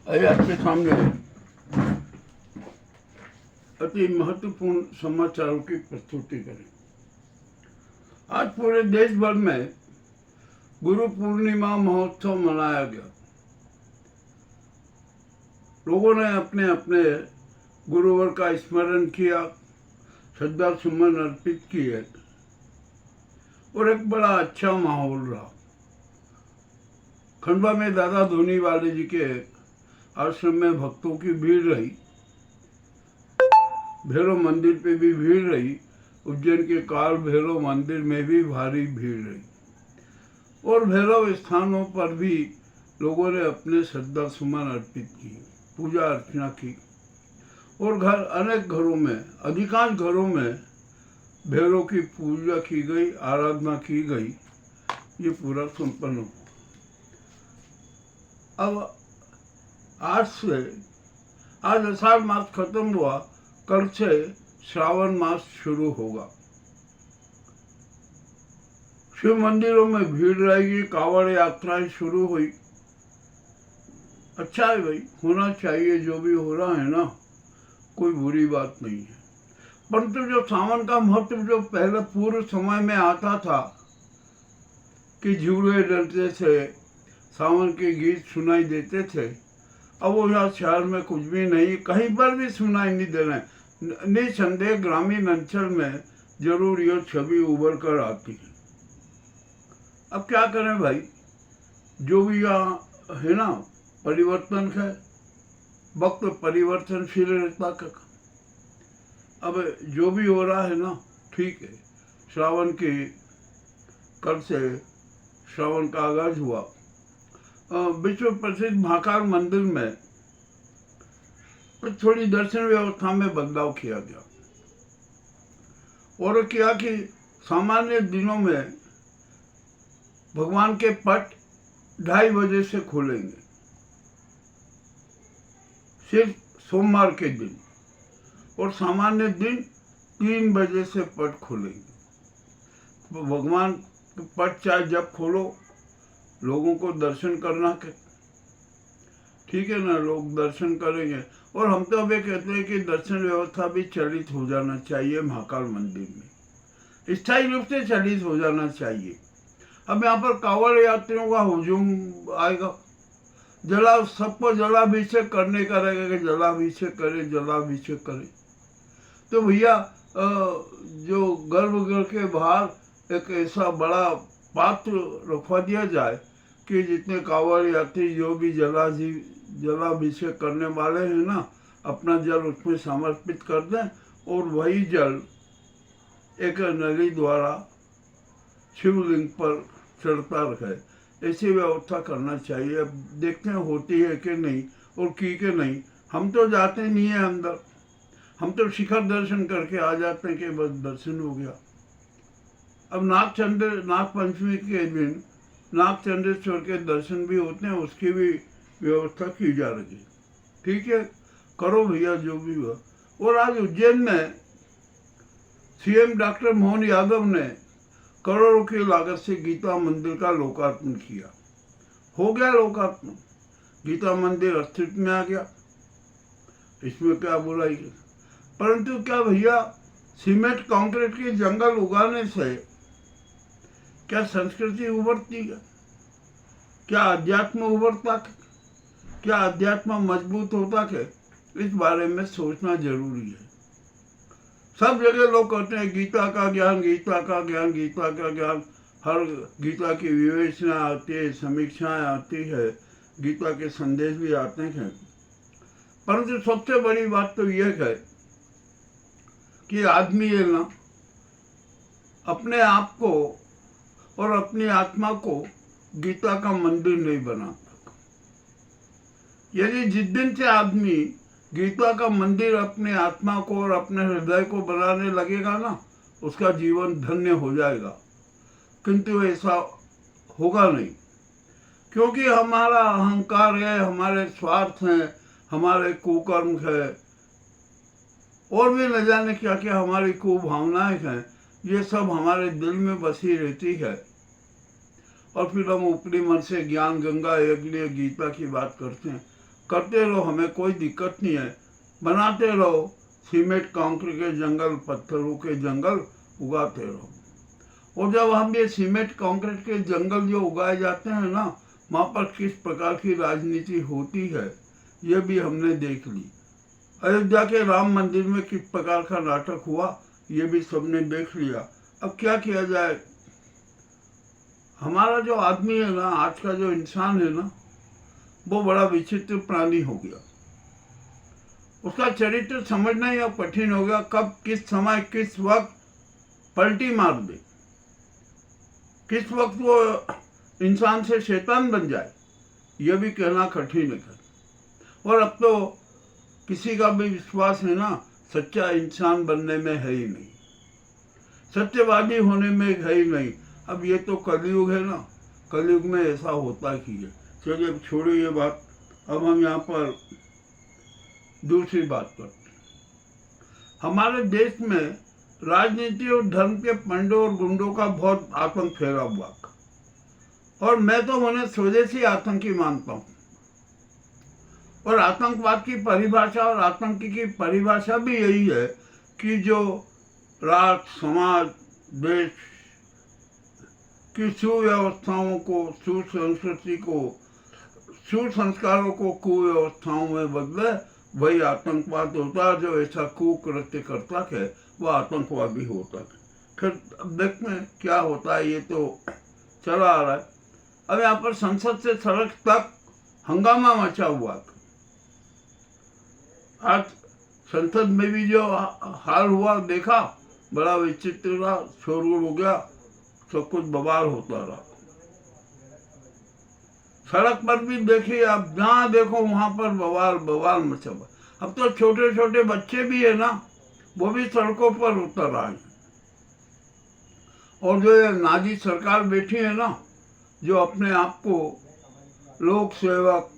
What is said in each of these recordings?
अभी आपके सामने अति महत्वपूर्ण समाचारों की प्रस्तुति करें। आज पूरे देश भर में गुरु पूर्णिमा महोत्सव मनाया गया। लोगों ने अपने अपने गुरुवर का स्मरण किया, श्रद्धा सुमन अर्पित किए और एक बड़ा अच्छा माहौल रहा। खंडवा में दादा धूनीवाले जी के आश्रम में भक्तों की भीड़ रही, भैरव मंदिर पे भी भीड़ रही, उज्जैन के काल भैरव मंदिर में भी भारी भीड़ रही और भैरव स्थानों पर भी लोगों ने अपने श्रद्धा सुमन अर्पित की, पूजा अर्चना की और अनेक घरों में, अधिकांश घरों में भैरव की पूजा की गई, आराधना की गई। ये पूरा संपन्न हुआ। अब आज आषाढ़ मास खत्म हुआ, कल से श्रावण मास शुरू होगा। शिव मंदिरों में भीड़ रहेगी, कांवड़ यात्राएं शुरू हुई। अच्छा है भाई, होना चाहिए। जो भी हो रहा है ना, कोई बुरी बात नहीं है। परंतु जो सावन का महत्व जो पहले पूर्व समय में आता था कि झूले डलते थे, सावन के गीत सुनाई देते थे, अब वो यहाँ शहर में कुछ भी नहीं, कहीं पर भी सुनाई नहीं दे रहे। निसंदेह ग्रामीण अंचल में जरूर ये छवि उभर कर आती है। अब क्या करें भाई, जो भी यहाँ है ना, परिवर्तन है, वक्त परिवर्तनशील रहता का। अब जो भी हो रहा है ना, ठीक है। श्रावण के कल से श्रावण का आगाज हुआ। विश्व प्रसिद्ध महाकाल मंदिर में तो थोड़ी दर्शन व्यवस्था में बदलाव किया गया और किया कि सामान्य दिनों में भगवान के पट 2:30 बजे से खोलेंगे, सिर्फ सोमवार के दिन, और सामान्य दिन 3 बजे से पट खोलेंगे। भगवान के पट चाहे जब खोलो, लोगों को दर्शन करना के ठीक है ना, लोग दर्शन करेंगे। और हम तो अभी कहते हैं कि दर्शन व्यवस्था भी चलित हो जाना चाहिए महाकाल मंदिर में, स्थायी रूप से चलित हो जाना चाहिए। अब यहाँ पर कांवड़ यात्रियों का हुजूम आएगा, सबको जलाभिषेक करने का रहेगा कि जलाभिषेक करे। तो भैया जो गर्भगृह के बाहर एक ऐसा बड़ा पात्र रखवा दिया जाए कि जितने कांवड़ यात्री जो भी जलाभिषेक करने वाले हैं ना, अपना जल उसमें समर्पित कर दें और वही जल एक नली द्वारा शिवलिंग पर चढ़ता रहे। ऐसी व्यवस्था करना चाहिए। अब देखते हैं होती है कि नहीं और की के नहीं। हम तो जाते नहीं है अंदर, हम तो शिखर दर्शन करके आ जाते हैं कि बस दर्शन हो गया। अब नाग पंचमी के दिन नागचंद्रेश्वर के दर्शन भी होते हैं, उसकी भी व्यवस्था की जा रही है। ठीक है, करो भैया जो भी हुआ। और आज उज्जैन में सीएम डॉक्टर मोहन यादव ने करोड़ों की लागत से गीता मंदिर का लोकार्पण किया। हो गया लोकार्पण, गीता मंदिर अस्तित्व में आ गया, इसमें क्या बुराई है। परंतु क्या भैया, सीमेंट कंक्रीट के जंगल उगाने से क्या संस्कृति उभरती है? क्या अध्यात्म उभरता है? क्या अध्यात्म मजबूत होता है? इस बारे में सोचना जरूरी है। सब जगह लोग कहते हैं गीता का ज्ञान, हर गीता की विवेचना आती है, समीक्षाएं आती है, गीता के संदेश भी आते हैं। परंतु सबसे बड़ी बात तो यह है कि आदमी है ना, अपने आप को और अपनी आत्मा को गीता का मंदिर नहीं बनाता। यदि जिस दिन से आदमी गीता का मंदिर अपने आत्मा को और अपने हृदय को बनाने लगेगा ना, उसका जीवन धन्य हो जाएगा। किंतु ऐसा होगा नहीं, क्योंकि हमारा अहंकार है, हमारे स्वार्थ हैं, हमारे कुकर्म है और भी न जाने क्या क्या हमारी कुभावनाएं हैं। ये सब हमारे दिल में बसी रहती है और फिर हम ऊपरी मन से ज्ञान गंगा एक लिए गीता की बात करते हैं। करते रहो, हमें कोई दिक्कत नहीं है, बनाते रहो, सीमेंट कंक्रीट के जंगल, पत्थरों के जंगल उगाते रहो। और जब हम ये सीमेंट कंक्रीट के जंगल जो उगाए जाते हैं ना, वहाँ पर किस प्रकार की राजनीति होती है ये भी हमने देख ली। अयोध्या के राम मंदिर में किस प्रकार का नाटक हुआ ये भी सबने देख लिया। अब क्या किया जाए, हमारा जो आदमी है ना, आज का जो इंसान है ना, वो बड़ा विचित्र प्राणी हो गया। उसका चरित्र समझना ही अब कठिन हो गया, कब किस समय किस वक्त पलटी मार दे, किस वक्त वो इंसान से शैतान बन जाए, यह भी कहना कठिन है। और अब तो किसी का भी विश्वास है ना, सच्चा इंसान बनने में है ही नहीं, सत्यवादी होने में है ही नहीं। अब ये तो कलयुग है ना, कलयुग में ऐसा होता ही है। चलिए अब छोड़िए ये बात, अब हम यहाँ पर दूसरी बात करते हैं। हमारे देश में राजनीति और धर्म के पंडों और गुंडों का बहुत आतंक फैला हुआ, और मैं तो उन्हें स्वदेशी आतंकी मानता हूँ। और आतंकवाद की परिभाषा और आतंकी की परिभाषा भी यही है कि जो राष्ट्र, समाज, देश की सुव्यवस्थाओं को, सुसंस्कृति को, सुसंस्कारों को कुव्यवस्थाओं में बदले, वही आतंकवाद होता है। जो ऐसा कुकृत्य करता है वह आतंकवादी होता है। फिर अब देखते हैं क्या होता है, ये तो चला आ रहा है। अब यहाँ पर संसद से सड़क तक हंगामा मचा हुआ था। आज संसद में भी जो हाल हुआ देखा, बड़ा विचित्र रहा, शोरगुल हो गया, सब कुछ बवाल होता रहा। सड़क पर भी देखिए, आप जहाँ देखो वहां पर बवाल बवाल मचा हुआ। अब तो छोटे छोटे बच्चे भी है ना, वो भी सड़कों पर उतर आए। और जो ये नाजी सरकार बैठी है ना, जो अपने आप को लोक सेवक,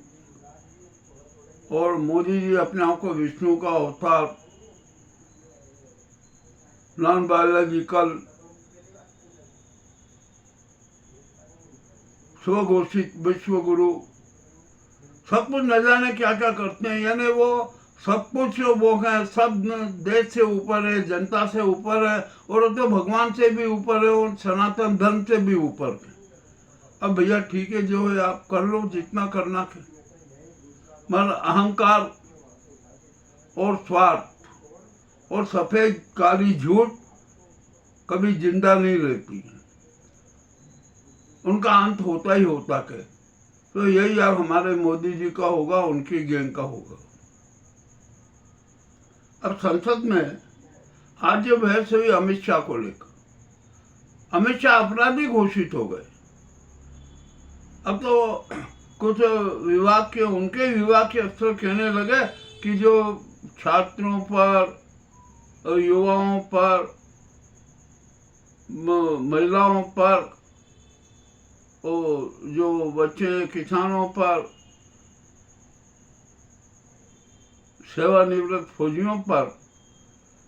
और मोदी जी अपने आप को विष्णु का अवतार, नॉन बायोलॉजिकल, स्वघोषित विश्व गुरु, सब कुछ न जाने क्या क्या करते हैं। यानी वो सब कुछ वो है, सब देश से ऊपर है, जनता से ऊपर है, और तो भगवान से भी ऊपर है, और सनातन धर्म से भी ऊपर है। अब भैया ठीक है, जो है आप कर लो, जितना करना है। मगर अहंकार और स्वार्थ और सफेद काली झूठ कभी जिंदा नहीं रहती है, उनका अंत होता ही होता है। तो यही अब हमारे मोदी जी का होगा, उनकी गैंग का होगा। अब संसद में आज जो बहस हुई अमित शाह को लेकर, अमित शाह अपराधी घोषित हो गए। अब तो कुछ विभाग के, उनके विभाग के अफसर कहने लगे कि जो छात्रों पर, युवाओं पर, महिलाओं पर, जो बच्चे, किसानों पर, सेवानिवृत्त फौजियों पर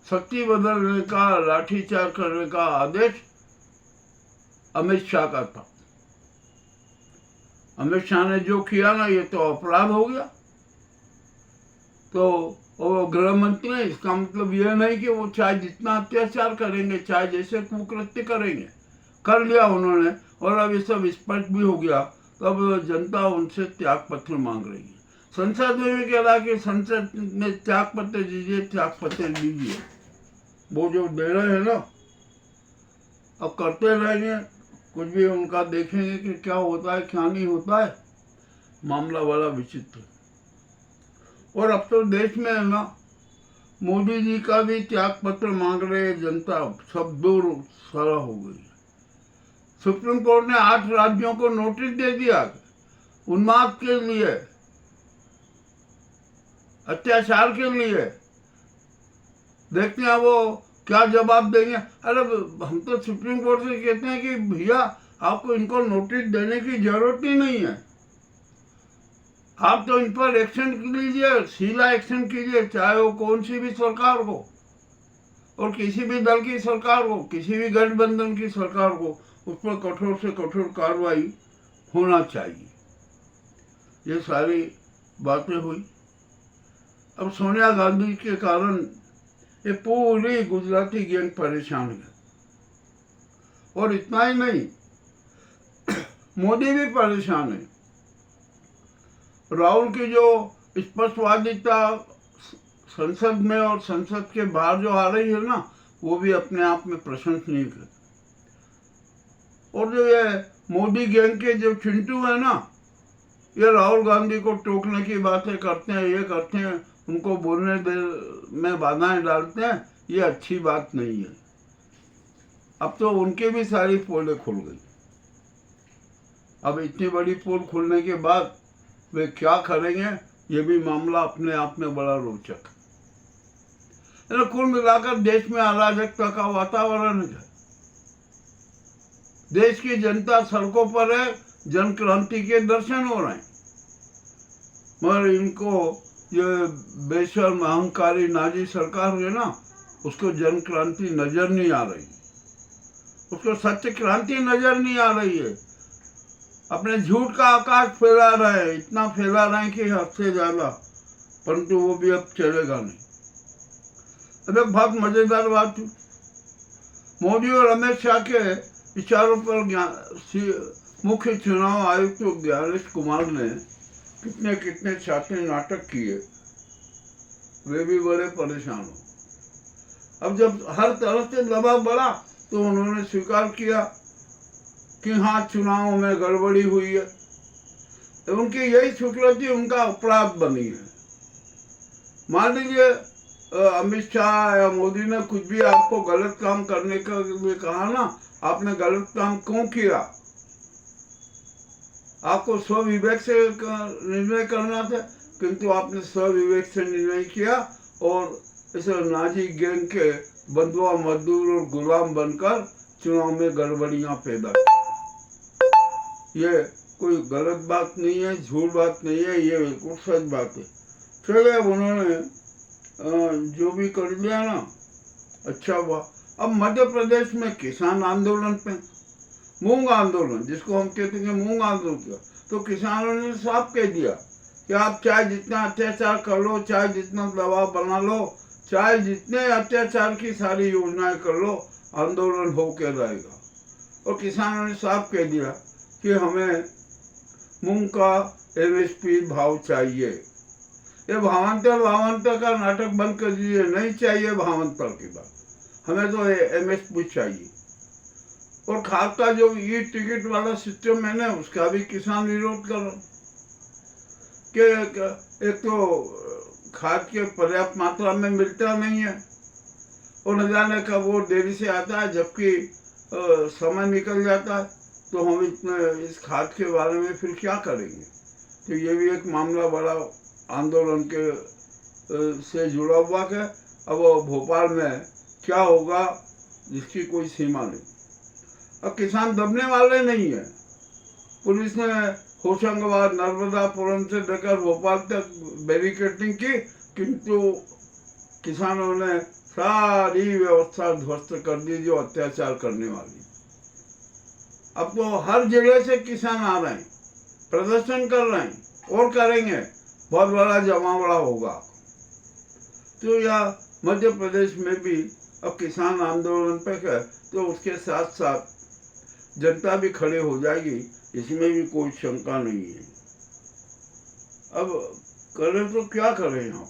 सख्ती बदलने का, लाठीचार्ज करने का आदेश अमित शाह का था। अमित शाह ने जो किया ना, ये तो अपराध हो गया। तो वो गृह मंत्री है, इसका मतलब यह नहीं कि वो चाहे जितना अत्याचार करेंगे, चाहे जैसे कुकृत्य करेंगे, कर लिया उन्होंने, और अब ये सब स्पष्ट भी हो गया। तब जनता उनसे त्याग पत्र मांग रही है। संसद में भी कह रहा कि संसद में त्याग पत्र दीजिए, त्याग पत्र दीजिए। वो जो दे रहे हैं ना, अब करते रहेंगे, कुछ भी उनका देखेंगे कि क्या होता है क्या नहीं होता है। मामला बड़ा विचित्र। और अब तो देश में है ना, मोदी जी का भी त्याग पत्र मांग रहे जनता, सब दूर सारा हो गई। सुप्रीम कोर्ट ने 8 राज्यों को नोटिस दे दिया उन्माद के लिए, अत्याचार के लिए। देखते हैं वो क्या जवाब देंगे। अरे हम तो सुप्रीम कोर्ट से कहते हैं कि भैया आपको इनको नोटिस देने की जरूरत ही नहीं है, आप तो इन पर एक्शन लीजिए, सीधा एक्शन कीजिए, चाहे वो कौन सी भी सरकार हो, और किसी भी दल की सरकार हो, किसी भी गठबंधन की सरकार हो, उस पर कठोर से कठोर कार्रवाई होना चाहिए। ये सारी बातें हुई। अब सोनिया गांधी के कारण ये पूरी गुजराती गैंग परेशान है। और इतना ही नहीं, मोदी भी परेशान है। राहुल की जो स्पष्टवादिता संसद में और संसद के बाहर जो आ रही है ना, वो भी अपने आप में प्रशंसनीय है। और जो ये मोदी गैंग के जो चिंटू है ना, ये राहुल गांधी को टोकने की बातें करते हैं, ये करते हैं, उनको बोलने में बाधाएं डालते हैं। ये अच्छी बात नहीं है। अब तो उनकी भी सारी पोलें खुल गई। अब इतनी बड़ी पोल खुलने के बाद वे क्या करेंगे, ये भी मामला अपने आप में बड़ा रोचक है। कुल मिलाकर देश में अराजकता का वातावरण है। देश की जनता सड़कों पर है, जन क्रांति के दर्शन हो रहे हैं, मगर इनको ये बेशर्म अहंकारी नाजी सरकार है ना, उसको जन क्रांति नजर नहीं आ रही, उसको सत्य क्रांति नजर नहीं आ रही है। अपने झूठ का आकाश फैला रहे हैं, इतना फैला रहे हैं कि हद से ज्यादा, परंतु वो भी अब चलेगा नहीं। अब एक बहुत मजेदार बात थी, मोदी और अमित शाह के विचारों पर मुख्य चुनाव आयुक्त ज्ञानेश कुमार ने कितने कितने छात्र नाटक किए, वे भी बड़े परेशान हो। अब जब हर तरफ से दबाव बढ़ा तो उन्होंने स्वीकार किया कि हाँ, चुनाव में गड़बड़ी हुई है। उनकी यही स्वीकृति उनका अपराध बनी है। मान लीजिए अमित शाह या मोदी ने कुछ भी आपको गलत काम करने के लिए कहा ना, आपने गलत काम क्यों किया? आपको स्वविवेक से निर्णय करना था, किंतु आपने स्वविवेक से निर्णय किया और इस नाजी गैंग के बंधुआ मजदूर और गुलाम बनकर चुनाव में गड़बड़ियां पैदा की। ये कोई गलत बात नहीं है, झूठ बात नहीं है, ये बिल्कुल सच बात है। चले, अब उन्होंने जो भी कर लिया ना, अच्छा हुआ। अब मध्य प्रदेश में किसान आंदोलन पे, मूंग आंदोलन जिसको हम कहते हैं मूंग आंदोलन किया, तो किसानों ने साफ कह दिया कि आप चाहे जितना अत्याचार कर लो, चाहे जितना दबाव बना लो, चाहे जितने अत्याचार की सारी योजनाएं कर लो, आंदोलन होकर रहेगा। और किसानों ने साफ कह दिया कि हमें मूंग का MSP भाव चाहिए। ये भावांतर का नाटक बंद कर दीजिए, नहीं चाहिए भावांतर की बात, हमें तो MSP चाहिए। और खाद का जो ये टिकट वाला सिस्टम है ना, उसका भी किसान विरोध कर रहे कि एक तो खाद के पर्याप्त मात्रा में मिलता नहीं है और न जाने कब वो देरी से आता है, जबकि समय निकल जाता है, तो हम इस खाद के बारे में फिर क्या करेंगे? तो ये भी एक मामला बड़ा आंदोलन के से जुड़ा हुआ है। अब भोपाल में क्या होगा जिसकी कोई सीमा नहीं। अब किसान दबने वाले नहीं है। पुलिस ने होशंगाबाद, नर्मदापुरम से लेकर भोपाल तक बैरिकेडिंग की, किंतु किसानों ने सारी व्यवस्था ध्वस्त कर दी जो अत्याचार करने वाली। अब तो हर जगह से किसान आ रहे हैं, प्रदर्शन कर रहे हैं और करेंगे, बहुत बड़ा जमावड़ा होगा। तो यह मध्य प्रदेश में भी अब किसान आंदोलन पे है, तो उसके साथ साथ जनता भी खड़े हो जाएगी, इसमें भी कोई शंका नहीं है। अब करें तो क्या करें? यहाँ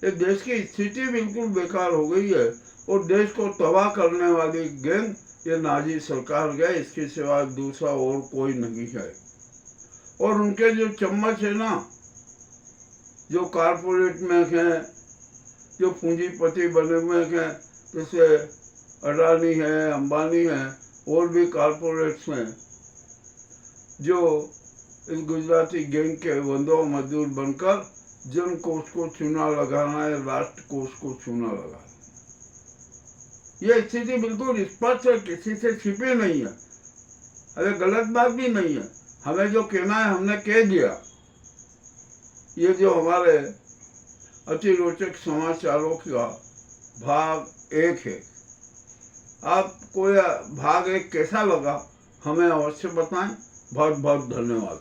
ये देश की स्थिति बिल्कुल बेकार हो गई है और देश को तबाह करने वाली गैंग ये नाजी सरकार है, इसके सिवा दूसरा और कोई नहीं है। और उनके जो चम्मच है ना, जो कारपोरेट में है, जो पूंजीपति बने हुए हैं, जैसे अडानी है, अंबानी है, और भी कारपोरेट्स में जो इस गुजराती गैंग के बंधुआ मजदूर बनकर जन कोष को चूना लगाना है, राष्ट्र कोष को चूना लगाना। ये स्थिति बिल्कुल स्पष्ट है, किसी से छिपी नहीं है। अरे गलत बात भी नहीं है, हमें जो कहना है हमने कह दिया। ये जो हमारे अति रोचक समाचारों का भाग 1 है, आपको यह भाग 1 कैसा लगा हमें अवश्य बताएं। बहुत बहुत धन्यवाद।